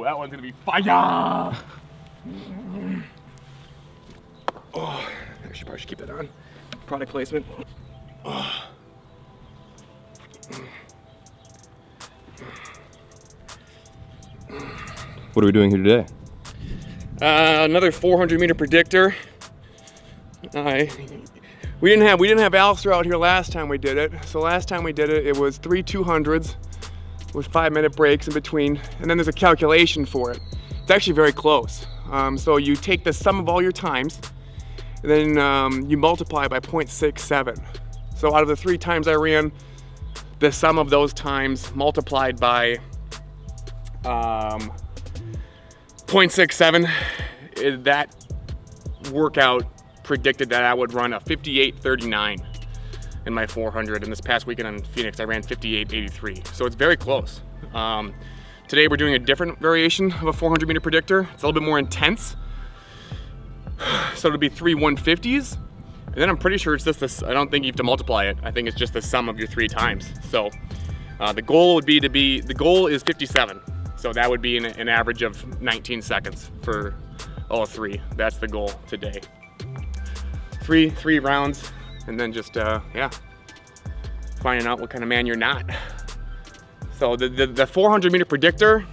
Oh, that one's gonna be fire! Oh, I should probably keep that on. Product placement. Oh. What are we doing here today? Another 400-meter predictor. We didn't have Alistair out here last time we did it. So last time we did it, it was 3 200s with 5-minute breaks in between, and then there's a calculation for it. It's actually very close. So you take the sum of all your times, and then you multiply by 0.67. So out of the 3 times I ran, the sum of those times multiplied by 0.67, that workout predicted that I would run a 58:39 in my 400, and this past weekend in Phoenix I ran 58:83, so it's very close. Today we're doing a different variation of a 400-meter predictor. It's a little bit more intense, so it'll be 3 150s, and then I'm pretty sure it's just this. I don't think you have to multiply it. I think it's just the sum of your 3 times. So the goal would be the goal is 57, so that would be an average of 19 seconds for all 3. That's the goal today. Three rounds, and then just yeah, finding out what kind of man you're not. So the 400-meter predictor,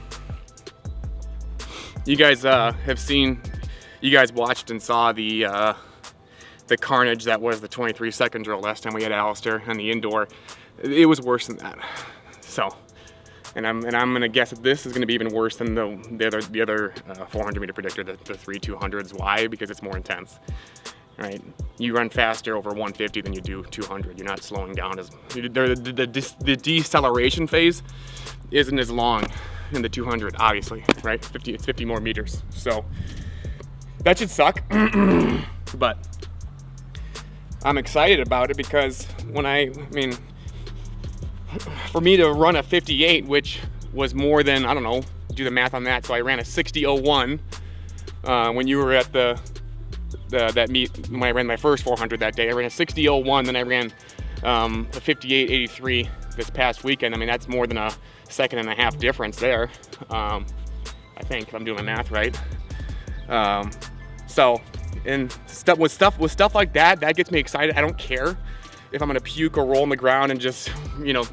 you guys have seen, you guys watched and saw the carnage that was the 23-second drill last time we had Alistair on the indoor. It was worse than that. So, and I'm gonna guess that this is gonna be even worse than the other 400-meter predictor, the 3 200s. Why? Because it's more intense. Right, you run faster over 150 than you do 200. You're not slowing down as the deceleration phase isn't as long in the 200, obviously, right? It's 50 more meters, so that should suck. But I'm excited about it because for me to run a 58, which was more than, I don't know, do the math on that. So I ran a 60:01 when you were at that meet when I ran my first 400 that day. I ran a 60:01, then I ran a 58:83 this past weekend. I mean, that's more than a 1.5 seconds difference there. I think, if I'm doing my math right. So, and with stuff like that gets me excited. I don't care if I'm gonna puke or roll on the ground and just, you know,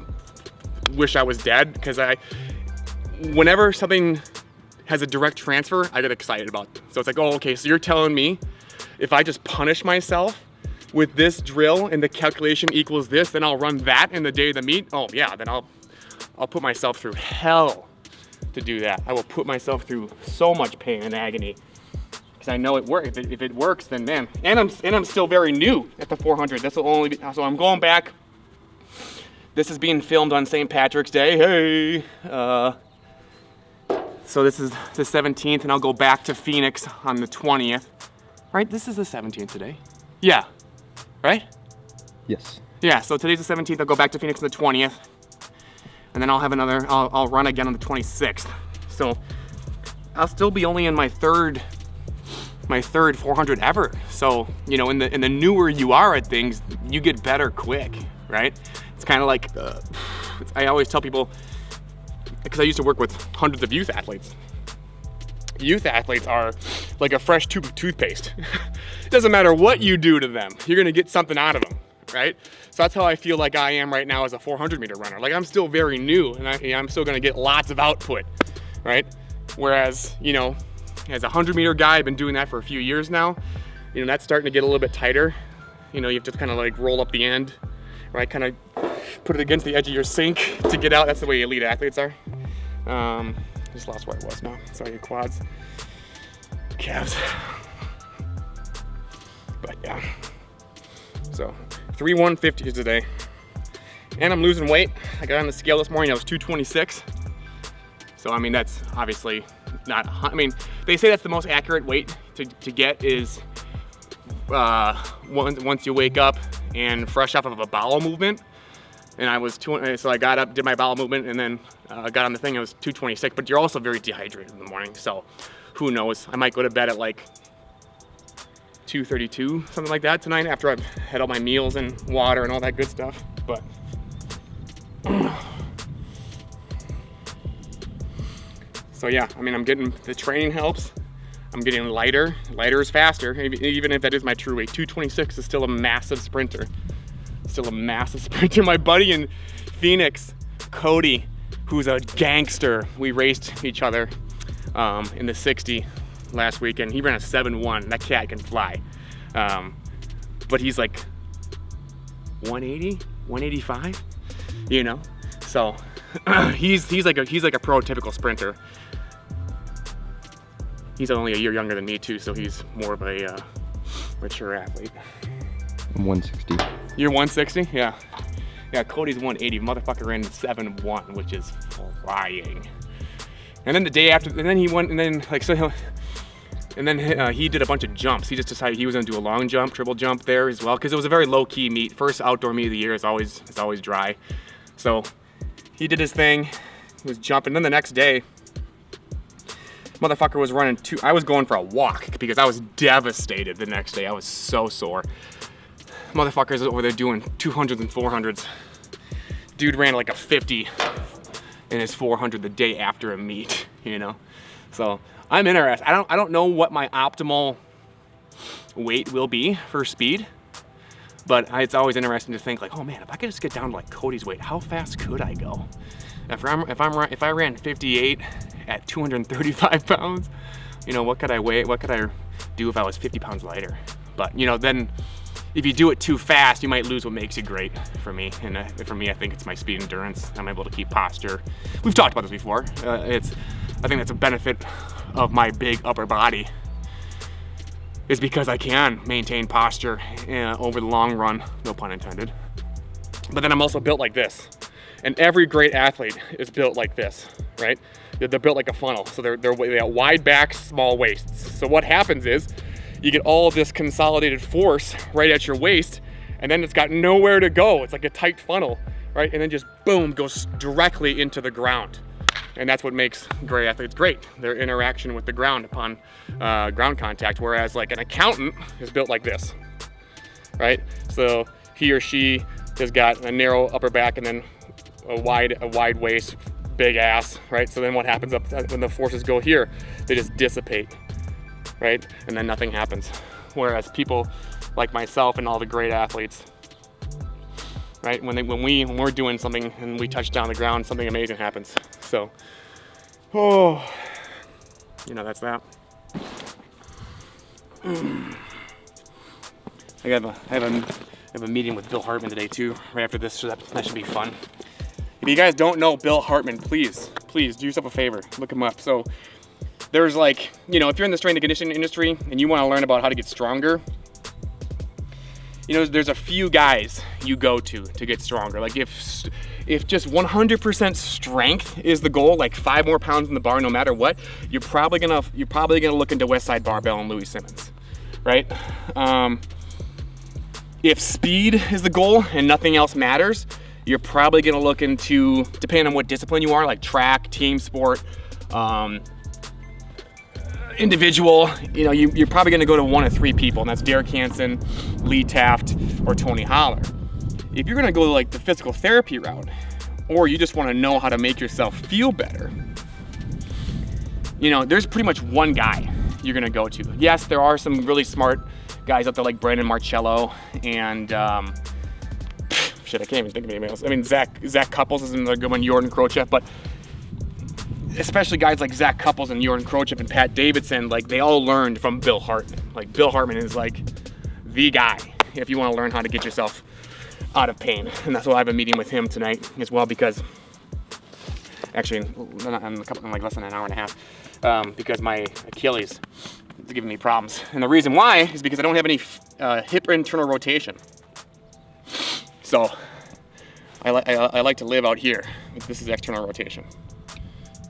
wish I was dead, because whenever something has a direct transfer, I get excited about it. So it's like, oh, okay, so you're telling me if I just punish myself with this drill and the calculation equals this, then I'll run that in the day of the meet? Oh yeah, then I'll put myself through hell to do that. I will put myself through so much pain and agony because I know it works. If it works, then man. And I'm still very new at the 400. This will only be, so I'm going back. This is being filmed on St. Patrick's Day. Hey. So this is the 17th, and I'll go back to Phoenix on the 20th. Right? This is the 17th today. Yeah. Right? Yes. Yeah, so today's the 17th. I'll go back to Phoenix on the 20th. And then I'll have I'll run again on the 26th. So I'll still be only in my third 400 ever. So, you know, in the newer you are at things, you get better quick, right? It's kind of like, I always tell people, because I used to work with hundreds of youth athletes. Youth athletes are like a fresh tube of toothpaste. It doesn't matter what you do to them, you're gonna get something out of them, right? So that's how I feel like I am right now as a 400-meter runner. Like, I'm still very new, and I'm still gonna get lots of output, right? Whereas, you know, as a 100-meter guy, I've been doing that for a few years now. You know, that's starting to get a little bit tighter. You know, you have to kind of like roll up the end, right? Kind of put it against the edge of your sink to get out. That's the way elite athletes are. Just lost where I was now. Sorry, your quads, calves. But yeah, so 3 150s today, and I'm losing weight. I got on the scale this morning. I was 226. So I mean, that's obviously not. I mean, they say that's the most accurate weight to get is once you wake up and fresh off of a bowel movement. And I was so I got up, did my bowel movement, and then got on the thing. It was 226. But you're also very dehydrated in the morning, so who knows? I might go to bed at like 2:32, something like that tonight, after I've had all my meals and water and all that good stuff. But so So yeah, I mean, I'm getting, the training helps. I'm getting lighter. Lighter is faster, even if that is my true weight. 226 is still a massive sprinter. Still a massive sprinter. My buddy in Phoenix, Cody, who's a gangster, we raced each other in the 60 last weekend. He ran a 7.1. That cat can fly. But he's like 180, 185, you know? So he's like a prototypical sprinter. He's only a year younger than me too, so he's more of a mature athlete. I'm 160. You're 160? Yeah. Yeah, Cody's 180. Motherfucker ran 7.1, which is flying. And then the day after, and then he went, and then like, so and then he did a bunch of jumps. He just decided he was gonna do a long jump, triple jump there as well, because it was a very low key meet. First outdoor meet of the year is always dry. So he did his thing, he was jumping. Then the next day, motherfucker was running I was going for a walk because I was devastated the next day. I was so sore. Motherfuckers over there doing 200s and 400s. Dude ran like a 50 in his 400 the day after a meet, you know? So I'm interested. I don't know what my optimal weight will be for speed, but it's always interesting to think like, oh man, if I could just get down to like Cody's weight, how fast could I go? If I ran 58 at 235 pounds, you know, what could I weigh? What could I do if I was 50 pounds lighter? But you know, then if you do it too fast, you might lose what makes you great for me. And for me, I think it's my speed endurance. I'm able to keep posture. We've talked about this before. I think that's a benefit of my big upper body, is because I can maintain posture over the long run, no pun intended. But then I'm also built like this. And every great athlete is built like this, right? They're built like a funnel. So they got wide backs, small waists. So what happens is you get all this consolidated force right at your waist, and then it's got nowhere to go. It's like a tight funnel, right? And then just boom, goes directly into the ground. And that's what makes great athletes great, their interaction with the ground upon ground contact. Whereas like an accountant is built like this, right? So he or she has got a narrow upper back and then a wide waist, big ass, right? So then what happens when the forces go here? They just dissipate, right? And then nothing happens. Whereas people like myself and all the great athletes, right? When we're doing something and we touch down the ground, something amazing happens. So, oh, you know, that's that. I have a meeting with Bill Hartman today too, right after this, so that should be fun. If you guys don't know Bill Hartman, please do yourself a favor, look him up. So there's like, you know, if you're in the strength and conditioning industry and you want to learn about how to get stronger, you know, there's a few guys you go to get stronger. Like if just 100% strength is the goal, like 5 more pounds in the bar no matter what, you're probably gonna look into Westside Barbell and Louis Simmons, right? If speed is the goal and nothing else matters, you're probably gonna look into, depending on what discipline you are, like track, team sport, individual, you know, you're probably gonna go to one of 3 people, and that's Derek Hansen, Lee Taft, or Tony Holler. If you're gonna go like the physical therapy route, or you just wanna know how to make yourself feel better, you know, there's pretty much one guy you're gonna go to. Yes, there are some really smart guys out there like Brandon Marcello and shit, I can't even think of anybody else. I mean, Zach Couples is another good one, Jordan Krochev, but especially guys like Zach Couples and Jordan Krochev and Pat Davidson, like they all learned from Bill Hartman. Like Bill Hartman is like the guy if you want to learn how to get yourself out of pain. And that's why I have a meeting with him tonight as well, because actually in like less than an hour and a half, because my Achilles is giving me problems. And the reason why is because I don't have any hip internal rotation. So I like to live out here. This is external rotation,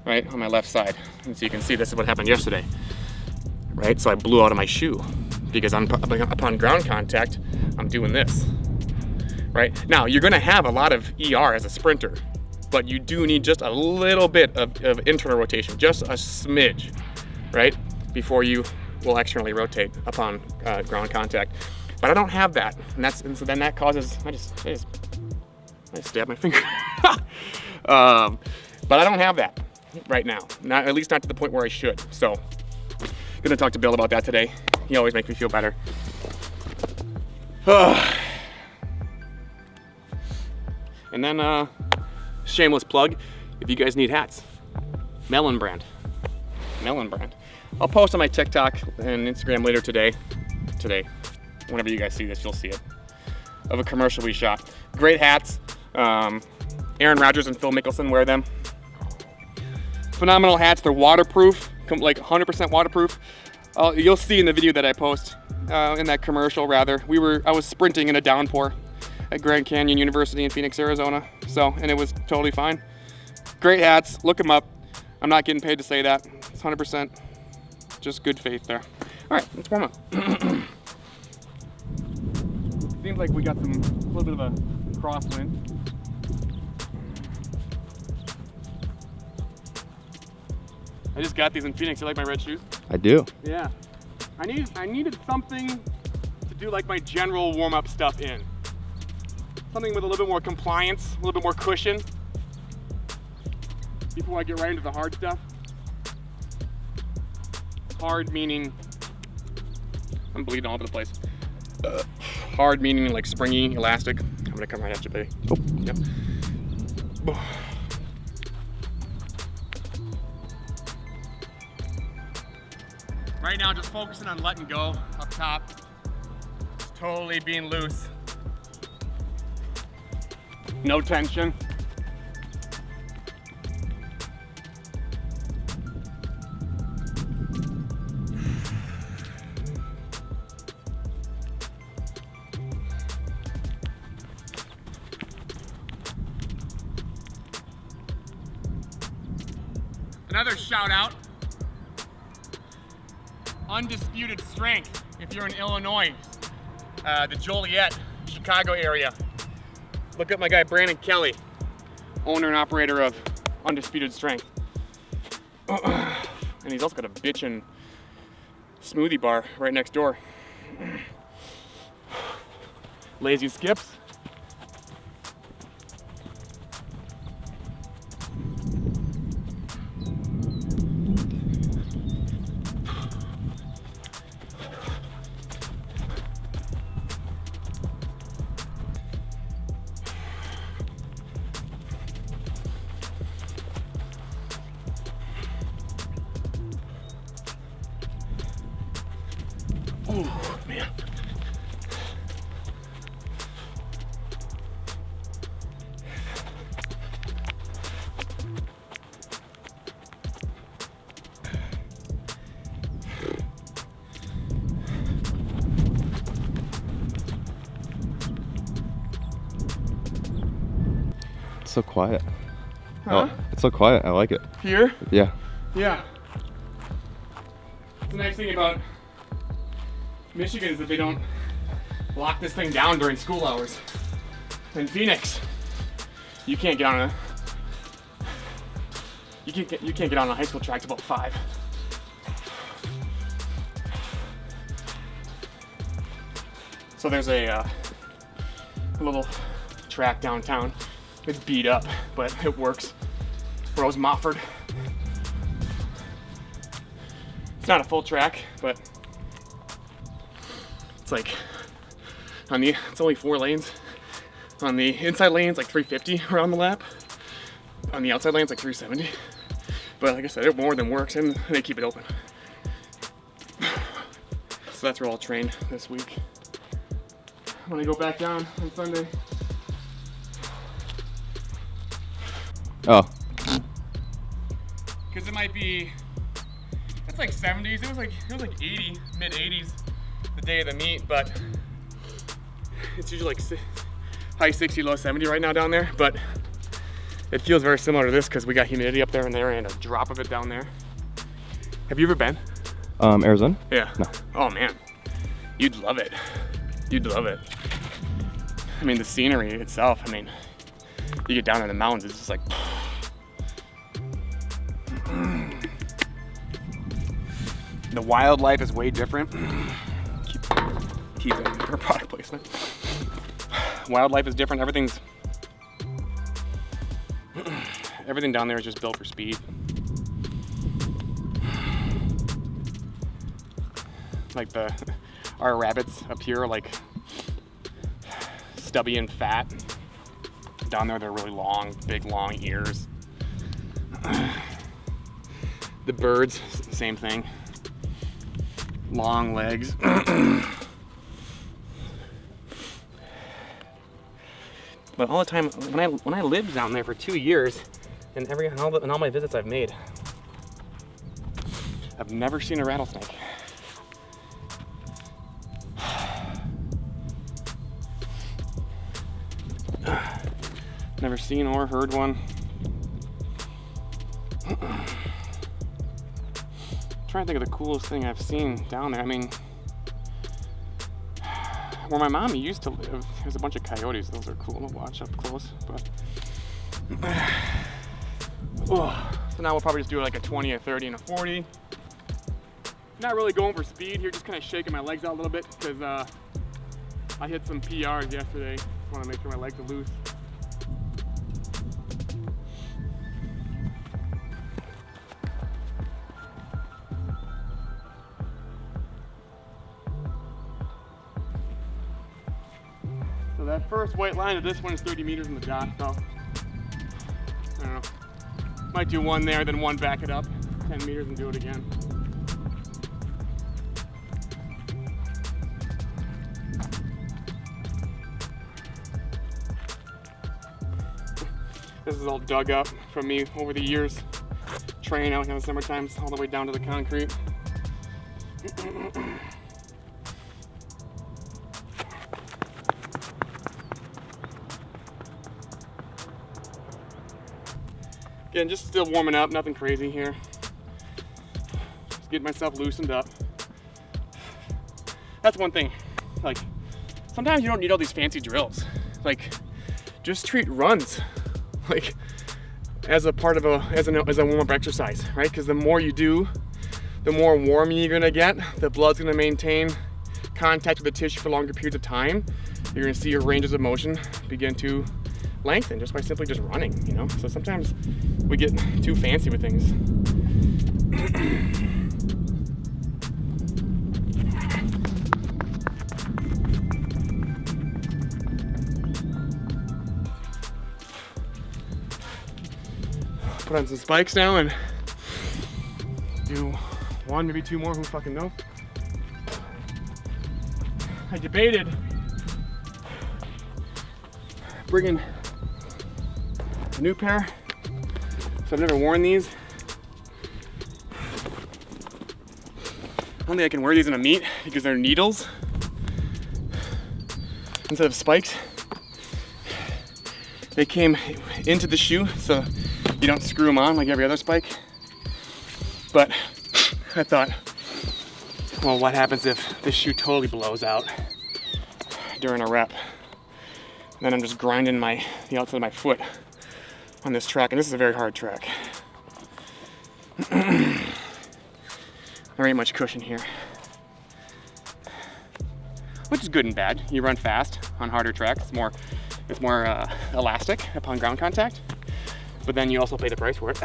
right, on my left side. And so you can see this is what happened yesterday, right? So I blew out of my shoe because upon ground contact, I'm doing this, right? Now, you're gonna have a lot of ER as a sprinter, but you do need just a little bit of internal rotation, just a smidge, right? Before you will externally rotate upon ground contact. But I don't have that, and so then that causes, I just stabbed my finger. But I don't have that. right now. At least not to the point where I should. So, gonna talk to Bill about that today. He always makes me feel better. And then, shameless plug, if you guys need hats, Melon brand. I'll post on my TikTok and Instagram later today. Whenever you guys see this, you'll see it. Of a commercial we shot. Great hats. Aaron Rodgers and Phil Mickelson wear them. Phenomenal hats. They're waterproof, like 100% waterproof. You'll see in the video that I post, in that commercial rather. I was sprinting in a downpour at Grand Canyon University in Phoenix, Arizona. And it was totally fine. Great hats. Look them up. I'm not getting paid to say that. It's 100% just good faith there. All right, let's warm up. Seems like we got a little bit of a crosswind. I just got these in Phoenix. You like my red shoes? I do. Yeah. I needed something to do like my general warm-up stuff in. Something with a little bit more compliance, a little bit more cushion. Before I get right into the hard stuff. Hard meaning, I'm bleeding all over the place. Hard meaning like springy, elastic. I'm gonna come right at you, baby. Oh, yep. Right now, just focusing on letting go up top. Just totally being loose. No tension. Another shout out, Undisputed Strength, if you're in Illinois, the Joliet, Chicago area. Look at my guy Brandon Kelly, owner and operator of Undisputed Strength. And he's also got a bitchin' smoothie bar right next door. Lazy skips. Oh, man. It's so quiet. Huh? Oh, it's so quiet. I like it. Here? Yeah. Yeah. The nice thing about Michigan is that they don't lock this thing down during school hours. In Phoenix, you can't get on you can't get on a high school track till about 5. So there's a little track downtown. It's beat up, but it works. Rose Mofford. It's not a full track, but it's like it's only 4 lanes. On the inside lanes, like 350 around the lap. On the outside lanes, like 370. But like I said, it more than works, and they keep it open. So that's where I'll train this week. When I go back down on Sunday. Oh. Because it might be, it's like 70s. It was like 80, mid 80s the day of the meet, but it's usually like high 60, low 70 right now down there. But it feels very similar to this because we got humidity up there and there and a drop of it down there. Have you ever been? Arizona? Yeah. No. Oh man, you'd love it. You'd love it. I mean, the scenery itself, I mean, you get down in the mountains, it's just like, the wildlife is way different. Keep it for product placement. Wildlife is different. Everything down there is just built for speed. Like our rabbits up here are like stubby and fat. Down there they're really long, big long ears. The birds, same thing. Long legs. But all the time, when I lived down there for 2 years, and all my visits I've made, I've never seen a rattlesnake. Never seen or heard one. Trying to think of the coolest thing I've seen down there. I mean, where my mom used to live, there's a bunch of coyotes. Those are cool to watch up close. But so now we'll probably just do like a 20, a 30, and a 40. Not really going for speed here, just kind of shaking my legs out a little bit because I hit some PRs yesterday. Just want to make sure my legs are loose. That first white line of this one is 30 meters in the dot, so I don't know. Might do one there, then one back it up, 10 meters and do it again. This is all dug up from me over the years, training out in the summer times all the way down to the concrete. Again, just still warming up, nothing crazy here. Just getting myself loosened up. That's one thing. Like, sometimes you don't need all these fancy drills. Like, just treat runs like as a part of as a warm-up exercise, right? Because the more you do, the more warm you're gonna get. The blood's gonna maintain contact with the tissue for longer periods of time. You're gonna see your ranges of motion begin to lengthen just by simply just running, you know? So sometimes we get too fancy with things. Put on some spikes now and do one, maybe two more, who fucking knows? I debated bringing a new pair, so I've never worn these. I don't think I can wear these in a meet because they're needles instead of spikes. They came into the shoe, so you don't screw them on like every other spike. But I thought, well, what happens if this shoe totally blows out during a rep? And then I'm just grinding the outside of my foot on this track, and this is a very hard track. There ain't much cushion here, which is good and bad. You run fast on harder tracks. It's more elastic upon ground contact, but then you also pay the price for it.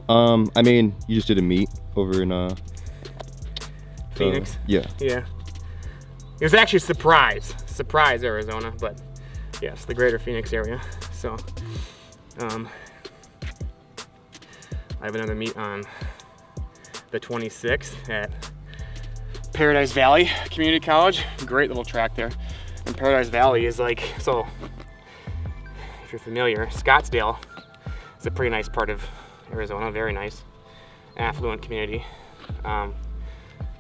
I mean, you just did a meet over in Phoenix. Yeah. Yeah. It was actually Surprise, Arizona, but yes, the greater Phoenix area. So, I have another meet on the 26th at Paradise Valley Community College. Great little track there. And Paradise Valley is like, so if you're familiar, Scottsdale is a pretty nice part of Arizona, very nice, affluent community. Then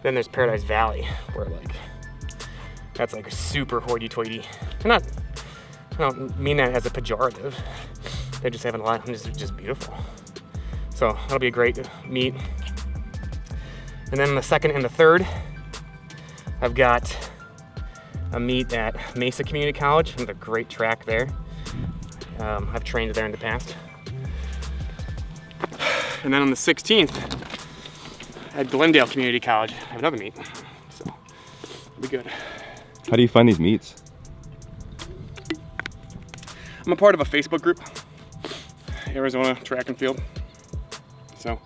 there's Paradise Valley, where like, that's like a super hoity-toity. I don't mean that as a pejorative. They just have a lot, it's just beautiful. So that'll be a great meet. And then the second and the third, I've got a meet at Mesa Community College. Another great track there. I've trained there in the past. And then on the 16th, at Glendale Community College, I have another meet. So it'll be good. How do you find these meets? I'm a part of a Facebook group, Arizona Track and Field. So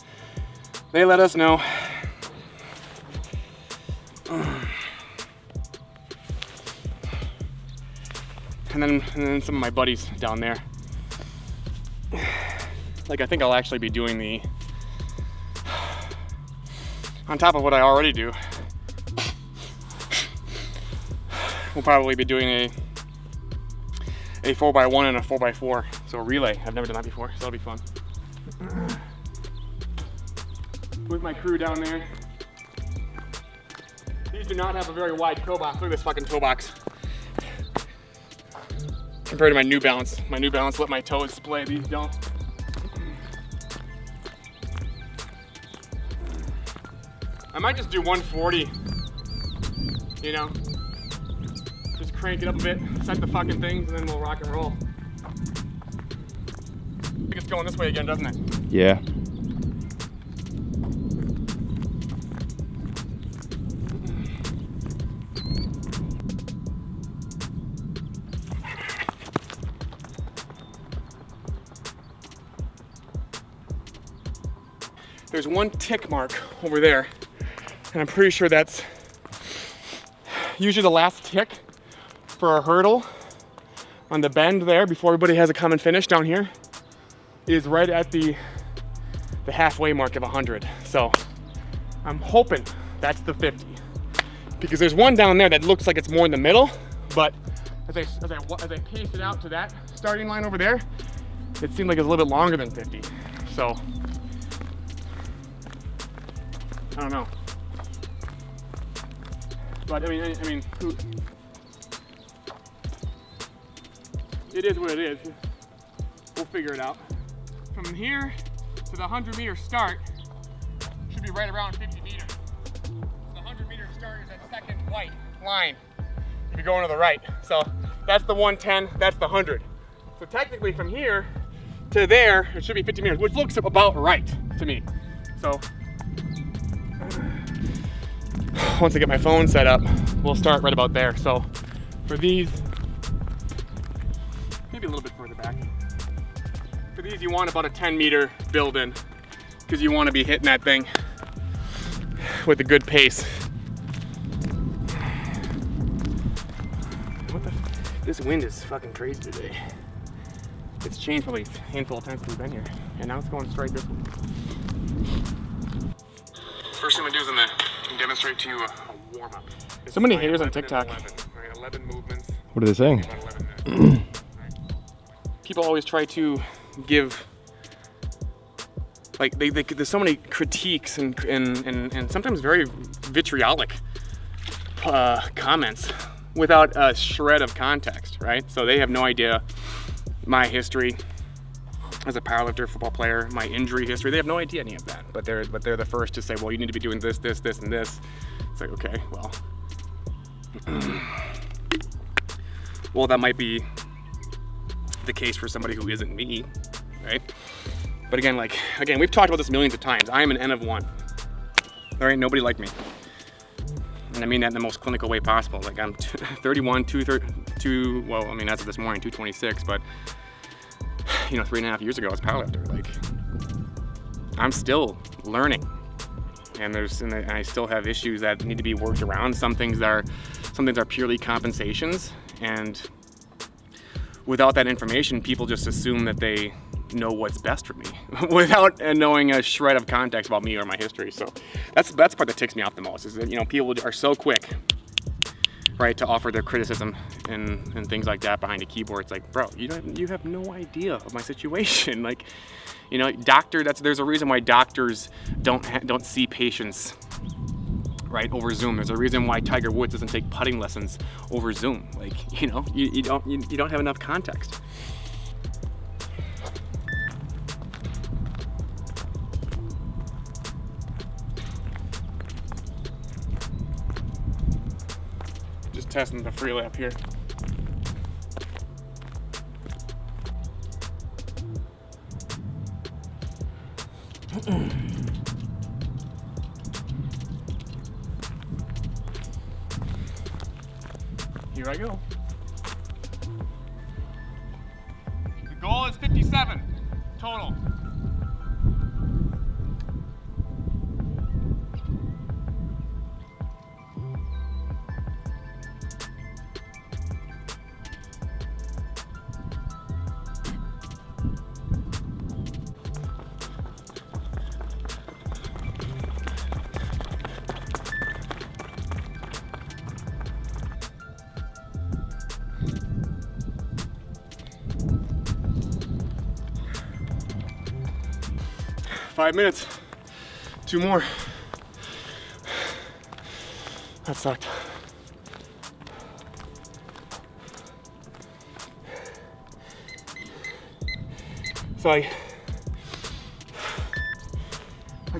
They let us know. And then some of my buddies down there. Like, I think I'll actually be doing the, on top of what I already do, we'll probably be doing a 4x1 and a 4x4. So a relay. I've never done that before, so that'll be fun. With my crew down there. These do not have a very wide toe box. Look at this fucking toe box. Compared to my New Balance. My New Balance let my toes splay, these don't. I might just do 140, you know? Just crank it up a bit, set the fucking things, and then we'll rock and roll. I think it's going this way again, doesn't it? Yeah. There's one tick mark over there, and I'm pretty sure that's usually the last tick for a hurdle on the bend there before everybody has a common finish down here is right at the halfway mark of 100. So I'm hoping that's the 50, because there's one down there that looks like it's more in the middle, but as I pace it out to that starting line over there, it seemed like it's a little bit longer than 50. So I don't know. But I mean, it is what it is. We'll figure it out. From here to the 100-meter start should be right around 50 meters. The 100-meter start is that second white line if you're going to the right. So that's the 110, that's the 100. So technically from here to there, it should be 50 meters, which looks about right to me. So once I get my phone set up, we'll start right about there. So for these, maybe a little bit further back. For these, you want about a 10-meter build-in, because you want to be hitting that thing with a good pace. This wind is fucking crazy today. It's changed probably a handful of times since we've been here, and now it's going straight this way. First thing I'm gonna do is demonstrate to you a warm-up. So many haters on TikTok. 11 movements. What are they saying? About 11 minutes. People always try to give, like, there's so many critiques and sometimes very vitriolic comments without a shred of context, right? So they have no idea my history as a powerlifter, football player, my injury history. They have no idea any of that, but they're the first to say, well, you need to be doing this, this, this, and this. It's like, okay, well, that might be the case for somebody who isn't me, right? But again, we've talked about this millions of times. I am an N of 1. All right, nobody like me. And I mean that in the most clinical way possible. Like, I'm 31, well, I mean, as of this morning, 226, but you know, 3.5 years ago, I was a powerlifter. Like, I'm still learning, and I still have issues that need to be worked around. Some things are purely compensations, and without that information, people just assume that they know what's best for me without knowing a shred of context about me or my history. So that's the part that ticks me off the most, is that, you know, people are so quick, right, to offer their criticism and things like that behind a keyboard. It's like, bro, you have no idea of my situation. Like, you know, there's a reason why doctors don't see patients, right, over Zoom. There's a reason why Tiger Woods doesn't take putting lessons over Zoom. Like, you know, you don't have enough context. Just testing the free lap here. Here I go. The goal is 57 total. 5 minutes. 2 more. That sucked. So I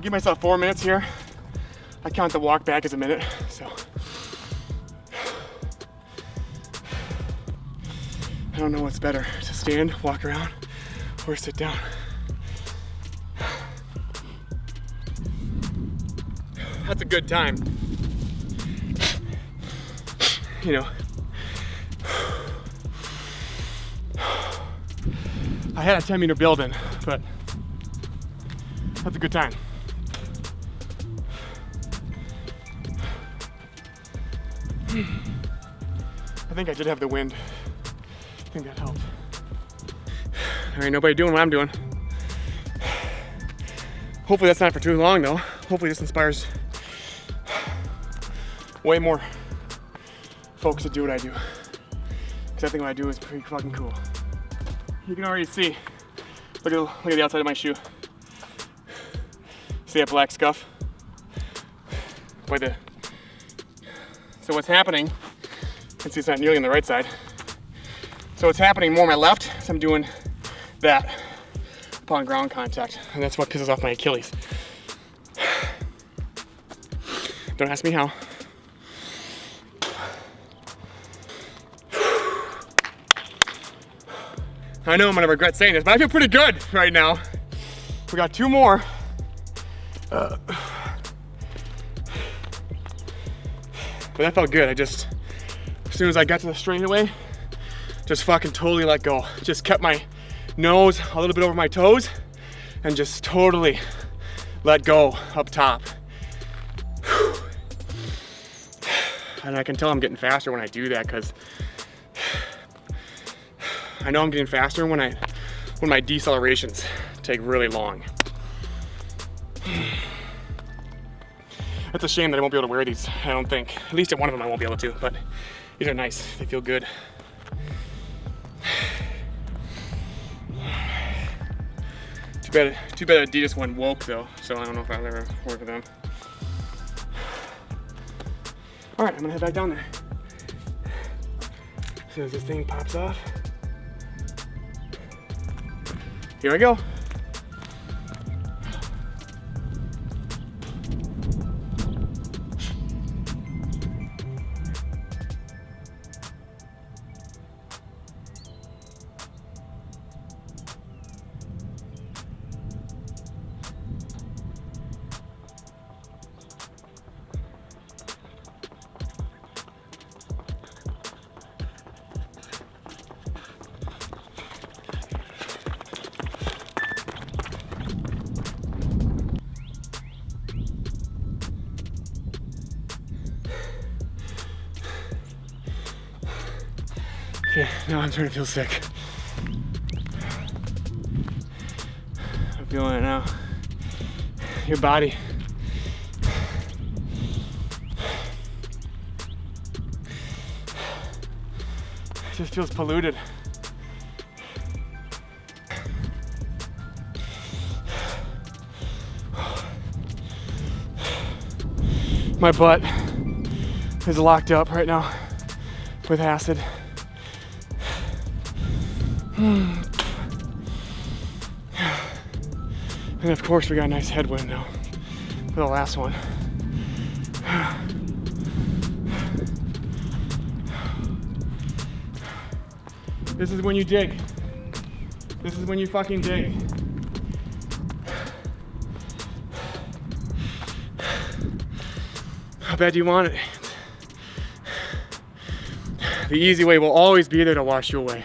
give myself 4 minutes here. I count the walk back as a minute, so. I don't know what's better, to stand, walk around, or sit down. That's a good time. You know, I had a 10-meter build-in, but that's a good time. I think I did have the wind. I think that helped. There ain't nobody doing what I'm doing. Hopefully that's not for too long though. Hopefully this inspires way more folks to do what I do. Because I think what I do is pretty fucking cool. You can already see, look at the outside of my shoe. See that black scuff? So what's happening, you can see it's not nearly on the right side. So what's happening more on my left, so I'm doing that upon ground contact. And that's what pisses off my Achilles. Don't ask me how. I know I'm gonna regret saying this, but I feel pretty good right now. We got 2 more. But that felt good. I just, as soon as I got to the straightaway, just fucking totally let go. Just kept my nose a little bit over my toes and just totally let go up top. And I can tell I'm getting faster when I do that, because I know I'm getting faster when my decelerations take really long. It's a shame that I won't be able to wear these, I don't think. At least at one of them I won't be able to, but these are nice, they feel good. Too bad Adidas went woke though, so I don't know if I'll ever work with them. All right, I'm gonna head back down there. As soon as this thing pops off, here I go. Okay, now I'm starting to feel sick. I'm feeling it now. Your body. It just feels polluted. My butt is locked up right now with acid. And of course we got a nice headwind now for the last one. This is when you dig. This is when you fucking dig. How bad do you want it? The easy way will always be there to wash you away.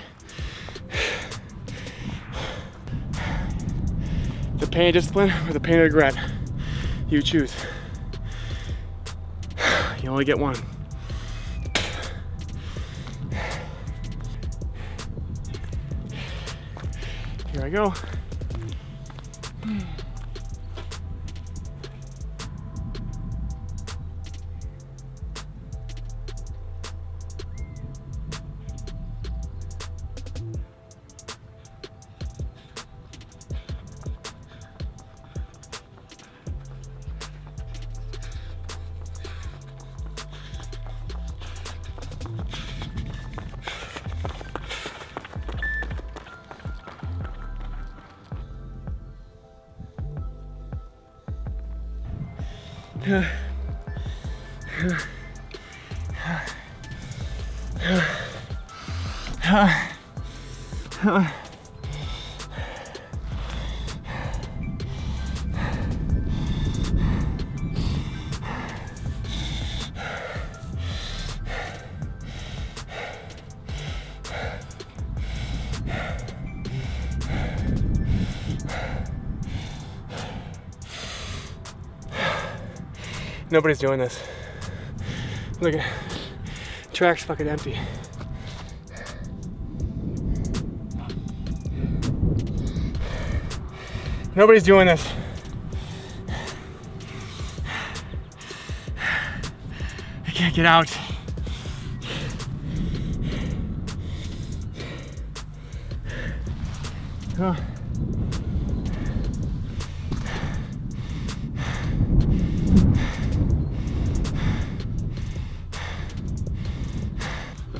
The pain of discipline or the pain of regret, you choose. You only get one. Here I go. Nobody's doing this. Look at track's fucking empty. Nobody's doing this. I can't get out. Oh.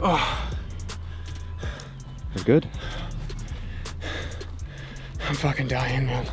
Oh. You're good? I'm fucking dying, man.